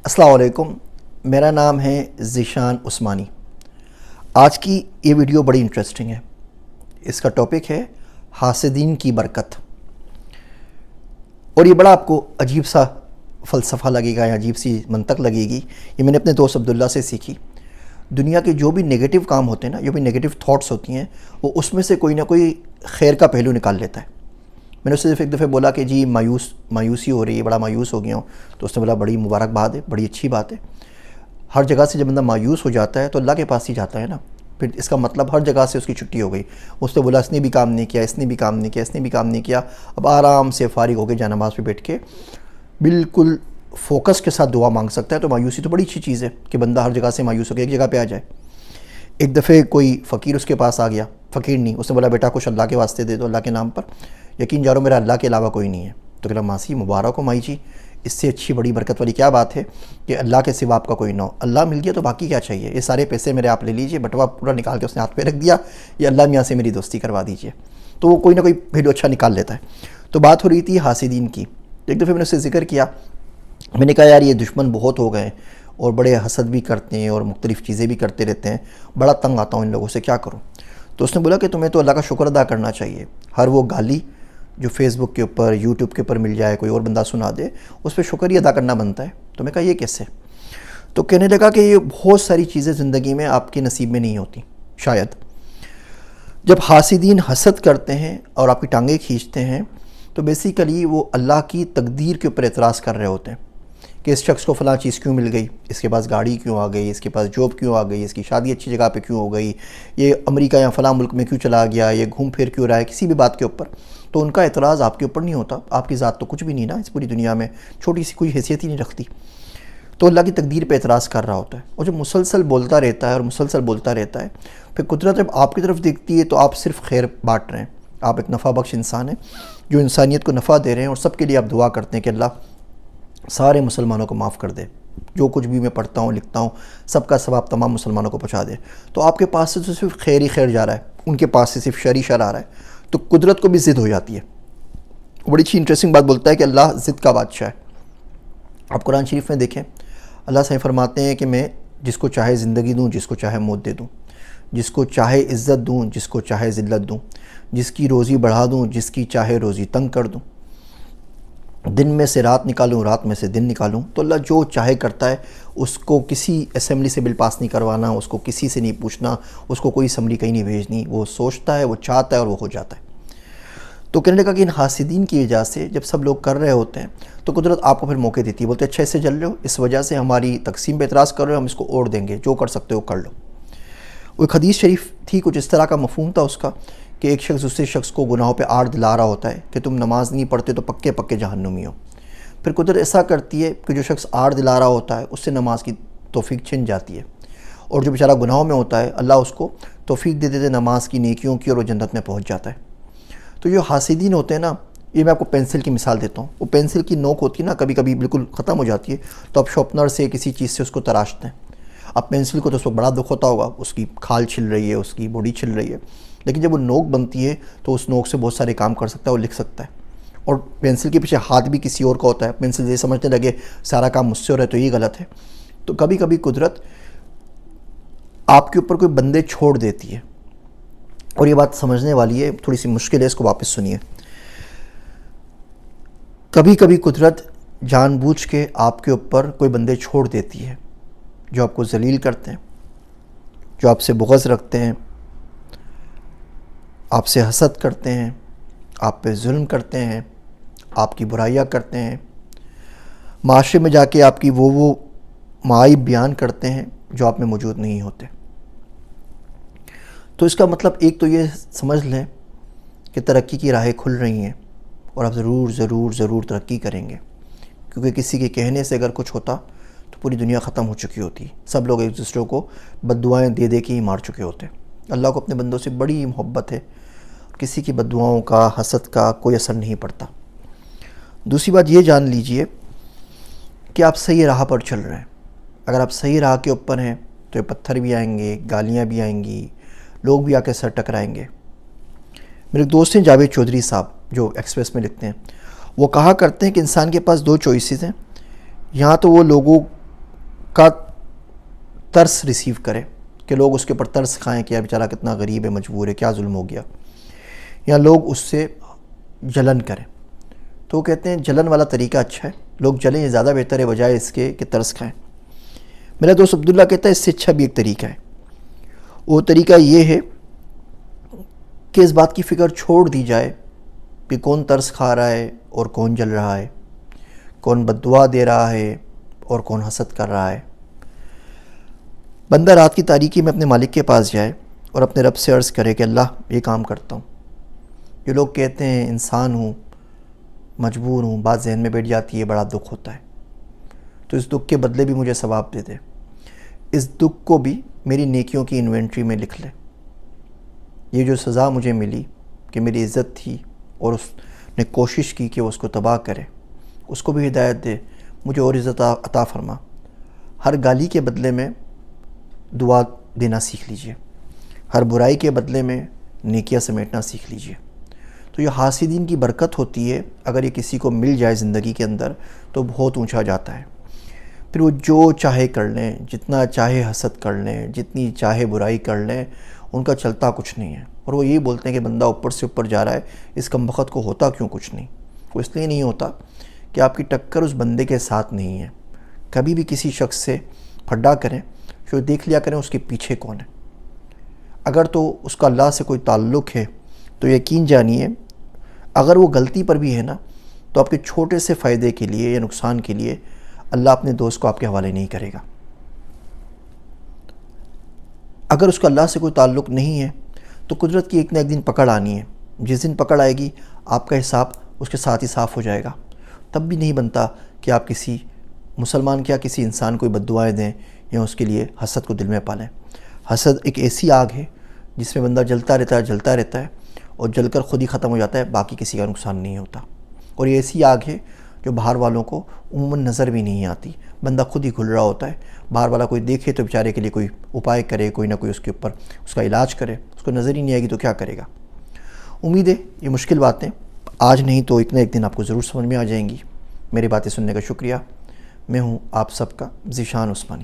السلام علیکم، میرا نام ہے ذیشان عثمانی۔ آج کی یہ ویڈیو بڑی انٹرسٹنگ ہے۔ اس کا ٹاپک ہے حاسدین کی برکت، اور یہ بڑا آپ کو عجیب سا فلسفہ لگے گا یا عجیب سی منطق لگے گی۔ یہ میں نے اپنے دوست عبداللہ سے سیکھی۔ دنیا کے جو بھی نیگیٹو کام ہوتے ہیں نا، جو بھی نیگیٹو تھاٹس ہوتی ہیں، وہ اس میں سے کوئی نہ کوئی خیر کا پہلو نکال لیتا ہے۔ میں نے اس سے صرف ایک دفعہ بولا کہ جی مایوسی ہو رہی ہے، بڑا مایوس ہو گیا ہوں، تو اس نے بولا بڑی مبارکباد ہے، بڑی اچھی بات ہے۔ ہر جگہ سے جب بندہ مایوس ہو جاتا ہے تو اللہ کے پاس ہی جاتا ہے نا، پھر اس کا مطلب ہر جگہ سے اس کی چھٹی ہو گئی۔ اس نے بولا اس نے بھی کام نہیں کیا، اس نے بھی کام نہیں کیا، اس نے بھی کام نہیں کیا، اب آرام سے فارغ ہو کے جا نماز پہ بیٹھ کے بالکل فوکس کے ساتھ دعا مانگ سکتا ہے۔ تو مایوسی تو بڑی اچھی چیز ہے کہ بندہ ہر جگہ سے مایوس ہو کے ایک جگہ پہ آ جائے۔ ایک دفعہ کوئی فقیر اس کے پاس آ گیا، فقیر نہیں، اس نے بولا بیٹا کچھ اللہ کے واسطے دے دو، اللہ کے نام پر، یقین جارو میرا اللہ کے علاوہ کوئی نہیں ہے۔ تو کہا ماسی مبارک ہو مائی جی، اس سے اچھی بڑی برکت والی کیا بات ہے کہ اللہ کے سوا آپ کا کوئی نہ ہو۔ اللہ مل گیا تو باقی کیا چاہیے، یہ سارے پیسے میرے آپ لے لیجئے۔ بٹوا پورا نکال کے اس نے ہاتھ پہ رکھ دیا، یہ اللہ میاں سے میری دوستی کروا دیجئے۔ تو وہ کوئی نہ کوئی پہلو اچھا نکال لیتا ہے۔ تو بات ہو رہی تھی حاسدین کی۔ ایک دفعہ میں نے اس سے ذکر کیا، میں نے کہا یار یہ دشمن بہت ہو گئے ہیں اور بڑے حسد بھی کرتے ہیں اور مختلف چیزیں بھی کرتے رہتے ہیں، بڑا تنگ آتا ہوں ان لوگوں سے، کیا کروں؟ تو اس نے بولا کہ تمہیں تو اللہ کا شکر ادا کرنا چاہیے۔ ہر وہ گالی جو فیس بک کے اوپر، یوٹیوب کے اوپر مل جائے، کوئی اور بندہ سنا دے، اس پہ شکر ہی ادا کرنا بنتا ہے۔ تو میں کہا یہ کیسے؟ تو کہنے لگا کہ یہ بہت ساری چیزیں زندگی میں آپ کے نصیب میں نہیں ہوتی شاید۔ جب حاسدین حسد کرتے ہیں اور آپ کی ٹانگیں کھینچتے ہیں تو بیسیکلی وہ اللہ کی تقدیر کے اوپر اعتراض کر رہے ہوتے ہیں کہ اس شخص کو فلاں چیز کیوں مل گئی، اس کے پاس گاڑی کیوں آ گئی، اس کے پاس جاب کیوں آ گئی، اس کی شادی اچھی جگہ پہ کیوں ہو گئی، یہ امریکہ یا فلاں ملک میں کیوں چلا گیا، یہ گھوم پھر کیوں رہا ہے کسی بھی بات کے اوپر۔ تو ان کا اعتراض آپ کے اوپر نہیں ہوتا، آپ کی ذات تو کچھ بھی نہیں نا اس پوری دنیا میں، چھوٹی سی کوئی حیثیت ہی نہیں رکھتی۔ تو اللہ کی تقدیر پہ اعتراض کر رہا ہوتا ہے، اور جب مسلسل بولتا رہتا ہے اور مسلسل بولتا رہتا ہے، پھر قدرت جب آپ کی طرف دیکھتی ہے تو آپ صرف خیر بانٹ رہے ہیں، آپ ایک نفع بخش انسان ہیں جو انسانیت کو نفع دے رہے ہیں، اور سب کے لیے آپ دعا کرتے ہیں کہ اللہ سارے مسلمانوں کو معاف کر دے، جو کچھ بھی میں پڑھتا ہوں لکھتا ہوں سب کا ثواب تمام مسلمانوں کو پہنچا دے۔ تو آپ کے پاس سے تو صرف خیر ہی خیر جا رہا ہے، ان کے پاس سے صرف شر ہی شر آ رہا ہے، تو قدرت کو بھی ضد ہو جاتی ہے۔ بڑی اچھی انٹرسٹنگ بات بولتا ہے کہ اللہ ضد کا بادشاہ ہے۔ آپ قرآن شریف میں دیکھیں، اللہ صحیح فرماتے ہیں کہ میں جس کو چاہے زندگی دوں، جس کو چاہے موت دے دوں، جس کو چاہے عزت دوں، جس کو چاہے ذلت دوں، جس کی روزی بڑھا دوں، جس کی چاہے روزی تنگ کر دوں، دن میں سے رات نکالوں، رات میں سے دن نکالوں۔ تو اللہ جو چاہے کرتا ہے، اس کو کسی اسمبلی سے بل پاس نہیں کروانا، اس کو کسی سے نہیں پوچھنا، اس کو کوئی اسمبلی کہیں نہیں بھیجنی، وہ سوچتا ہے، وہ چاہتا ہے اور وہ ہو جاتا ہے۔ تو کہنے لگا کہ ان حاسدین کی وجہ سے جب سب لوگ کر رہے ہوتے ہیں تو قدرت آپ کو پھر موقع دیتی ہے، بولتے اچھا اس سے جل رہے ہو، اس وجہ سے ہماری تقسیم پہ اعتراض کر رہے ہو، ہم اس کو اور دیں گے، جو کر سکتے ہو کر لو۔ وہ ایک حدیث شریف تھی، کچھ اس طرح کا مفہوم تھا اس کا کہ ایک شخص دوسرے شخص کو گناہوں پہ آڑ دلا رہا ہوتا ہے کہ تم نماز نہیں پڑھتے تو پکے پکے جہنمی ہو۔ پھر قدرت ایسا کرتی ہے کہ جو شخص آڑ دلا رہا ہوتا ہے اس سے نماز کی توفیق چھن جاتی ہے، اور جو بیچارہ گناہوں میں ہوتا ہے اللہ اس کو توفیق دے دیتے نماز کی، نیکیوں کی، اور وہ جنت میں پہنچ جاتا ہے۔ تو جو حاسدین ہوتے ہیں نا، یہ میں آپ کو پینسل کی مثال دیتا ہوں، وہ پینسل کی نوک ہوتی ہے نا، کبھی کبھی بالکل ختم ہو جاتی ہے، تو آپ شارپنر سے کسی چیز سے اس کو تراشتے ہیں۔ اب پینسل کو تو اس کو بڑا دکھ ہوتا ہوگا، اس کی کھال چھل رہی ہے، اس کی بوڈی چھل رہی ہے، لیکن جب وہ نوک بنتی ہے تو اس نوک سے بہت سارے کام کر سکتا ہے، وہ لکھ سکتا ہے۔ اور پینسل کے پیچھے ہاتھ بھی کسی اور کا ہوتا ہے، پینسل یہ سمجھنے لگے سارا کام مجھ سے ہو رہا ہے تو یہ غلط ہے۔ تو کبھی کبھی قدرت آپ کے اوپر کوئی بندے چھوڑ دیتی ہے، اور یہ بات سمجھنے والی ہے، تھوڑی سی مشکل ہے، اس کو واپس سنیے۔ کبھی کبھی قدرت جان بوجھ کے آپ کے اوپر کوئی بندے چھوڑ دیتی ہے جو آپ کو ذلیل کرتے ہیں، جو آپ سے بغض رکھتے ہیں، آپ سے حسد کرتے ہیں، آپ پہ ظلم کرتے ہیں، آپ کی برائیاں کرتے ہیں، معاشرے میں جا کے آپ کی وہ معائب بیان کرتے ہیں جو آپ میں موجود نہیں ہوتے۔ تو اس کا مطلب ایک تو یہ سمجھ لیں کہ ترقی کی راہیں کھل رہی ہیں، اور آپ ضرور ضرور ضرور ترقی کریں گے، کیونکہ کسی کے کہنے سے اگر کچھ ہوتا تو پوری دنیا ختم ہو چکی ہوتی، سب لوگ ایک دوسرے کو بد دعائیں دے دے کے ہی مار چکے ہوتے۔ اللہ کو اپنے بندوں سے بڑی محبت ہے، کسی کی بد دعاؤں کا، حسد کا کوئی اثر نہیں پڑتا۔ دوسری بات یہ جان لیجئے کہ آپ صحیح راہ پر چل رہے ہیں۔ اگر آپ صحیح راہ کے اوپر ہیں تو یہ پتھر بھی آئیں گے، گالیاں بھی آئیں گی، لوگ بھی آ کے سر ٹکرائیں گے۔ میرے دوست ہیں جاوید چودھری صاحب جو ایکسپریس میں لکھتے ہیں، وہ کہا کرتے ہیں کہ انسان کے پاس دو چوائسز ہیں، یہاں تو وہ لوگوں کا ترس ریسیو کرے، کہ لوگ اس کے اوپر ترس کھائیں کہ یار بیچارہ کتنا غریب ہے، مجبور ہے، کیا ظلم ہو گیا، یا لوگ اس سے جلن کریں. تو وہ کہتے ہیں جلن والا طریقہ اچھا ہے، لوگ جلیں یہ زیادہ بہتر ہے بجائے اس کے کہ ترس کھائیں. میرا دوست عبداللہ کہتا ہے اس سے اچھا بھی ایک طریقہ ہے. وہ طریقہ یہ ہے کہ اس بات کی فکر چھوڑ دی جائے کہ کون ترس کھا رہا ہے اور کون جل رہا ہے، کون بد دعا دے رہا ہے اور کون حسد کر رہا ہے. بندہ رات کی تاریکی میں اپنے مالک کے پاس جائے اور اپنے رب سے عرض کرے کہ اللہ یہ کام کرتا ہوں. جو لوگ کہتے ہیں انسان ہوں، مجبور ہوں، بات ذہن میں بیٹھ جاتی ہے، بڑا دکھ ہوتا ہے، تو اس دکھ کے بدلے بھی مجھے ثواب دے دے، اس دکھ کو بھی میری نیکیوں کی انوینٹری میں لکھ لے. یہ جو سزا مجھے ملی کہ میری عزت تھی اور اس نے کوشش کی کہ وہ اس کو تباہ کرے، اس کو بھی ہدایت دے، مجھے اور عزت عطا فرما. ہر گالی کے بدلے میں دعا دینا سیکھ لیجئے، ہر برائی کے بدلے میں نیکیاں سمیٹنا سیکھ لیجئے. تو یہ حاسدین کی برکت ہوتی ہے، اگر یہ کسی کو مل جائے زندگی کے اندر تو بہت اونچا جاتا ہے. پھر وہ جو چاہے کر لیں، جتنا چاہے حسد کر لیں، جتنی چاہے برائی کر لیں، ان کا چلتا کچھ نہیں ہے. اور وہ یہی بولتے ہیں کہ بندہ اوپر سے اوپر جا رہا ہے، اس کمبخت کو ہوتا کیوں کچھ نہیں. وہ اس لیے نہیں ہوتا کہ آپ کی ٹکر اس بندے کے ساتھ نہیں ہے. کبھی بھی کسی شخص سے پھڈا کریں، جو دیکھ لیا کریں اس کے پیچھے کون ہے. اگر تو اس کا اللہ سے کوئی تعلق ہے تو یقین جانیے اگر وہ غلطی پر بھی ہے نا، تو آپ کے چھوٹے سے فائدے کے لیے یا نقصان کے لیے اللہ اپنے دوست کو آپ کے حوالے نہیں کرے گا. اگر اس کا اللہ سے کوئی تعلق نہیں ہے تو قدرت کی ایک نہ ایک دن پکڑ آنی ہے. جس دن پکڑ آئے گی آپ کا حساب اس کے ساتھ ہی صاف ہو جائے گا. تب بھی نہیں بنتا کہ آپ کسی مسلمان کیا کسی انسان کو بد دعائیں دیں یا اس کے لیے حسد کو دل میں پالیں. حسد ایک ایسی آگ ہے جس میں بندہ جلتا رہتا ہے اور جل کر خود ہی ختم ہو جاتا ہے، باقی کسی کا نقصان نہیں ہوتا. اور یہ ایسی آگ ہے جو باہر والوں کو عموماً نظر بھی نہیں آتی. بندہ خود ہی گھل رہا ہوتا ہے، باہر والا کوئی دیکھے تو بیچارے کے لیے کوئی اپائے کرے، کوئی نہ کوئی اس کے اوپر اس کا علاج کرے، اس کو نظر ہی نہیں آئے گی تو کیا کرے گا. امید ہے یہ مشکل باتیں آج نہیں تو ایک نہ ایک دن آپ کو ضرور سمجھ میں آ جائیں گی. میری باتیں سننے کا شکریہ. میں ہوں آپ سب کا ذیشان عثمانی.